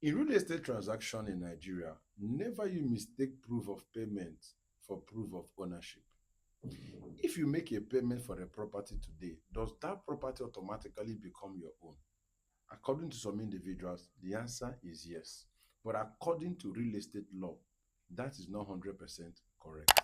In real estate transaction in Nigeria, never you mistake proof of payment for proof of ownership. If you make a payment for a property today, does that property automatically become your own? According to some individuals, the answer is yes. But according to real estate law, that is not 100% correct.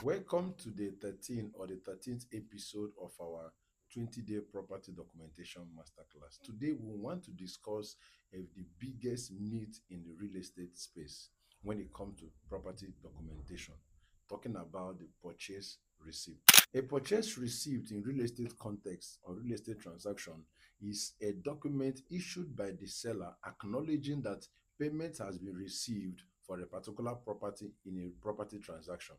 Welcome to the 13th or the 13th episode of our 20-day property documentation masterclass. Today, we want to discuss the biggest myth in the real estate space when it comes to property documentation, talking about the purchase receipt. A purchase receipt in real estate context or real estate transaction is a document issued by the seller acknowledging that payment has been received for a particular property in a property transaction.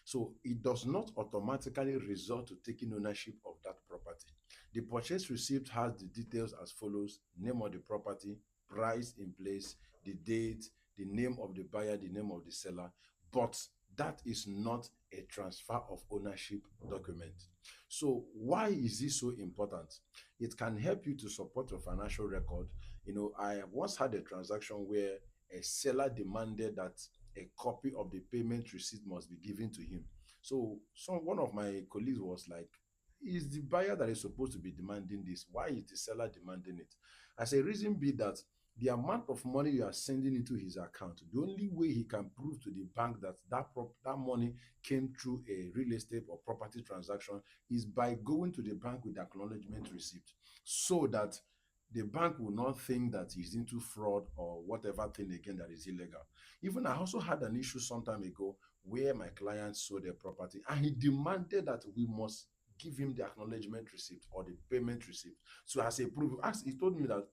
So it does not automatically result to taking ownership of that property. The purchase receipt has the details as follows: name of the property, price in place, the date, the name of the buyer, the name of the seller, but that is not a transfer of ownership document. So why is this so important? It can help you to support your financial record. I once had a transaction where a seller demanded that a copy of the payment receipt must be given to him. So one of my colleagues was like, is the buyer that is supposed to be demanding this? Why is the seller demanding it? As a reason be that the amount of money you are sending into his account, the only way he can prove to the bank that that money came through a real estate or property transaction is by going to the bank with acknowledgement receipt, so that the bank will not think that he's into fraud or whatever thing again that is illegal. Even I also had an issue some time ago where my client sold a property and he demanded that we must give him the acknowledgement receipt or the payment receipt. So as a proof, he told me that,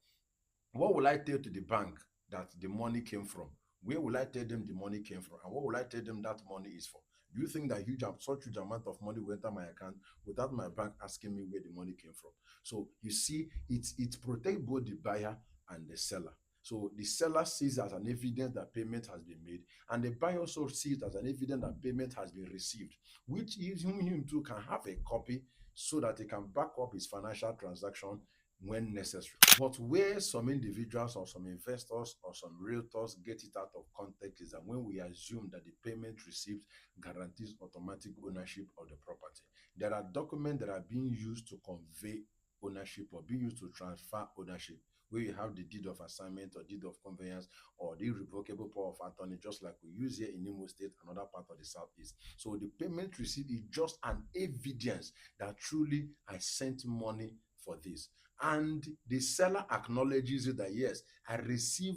what will I tell to the bank that the money came from? Where will I tell them the money came from? And what will I tell them that money is for? Do you think that such huge amount of money will enter my account without my bank asking me where the money came from? So you see, it protects both the buyer and the seller. So the seller sees as an evidence that payment has been made, and the buyer also sees as an evidence that payment has been received, which him too can have a copy so that he can back up his financial transaction when necessary. But where some individuals or some investors or some realtors get it out of context is that when we assume that the payment received guarantees automatic ownership of the property. There are documents that are being used to convey ownership or being used to transfer ownership, where you have the deed of assignment or deed of conveyance or the irrevocable power of attorney, just like we use here in Imo State and other part of the Southeast. So the payment receipt is just an evidence that truly I sent money for this. And the seller acknowledges it that yes, I received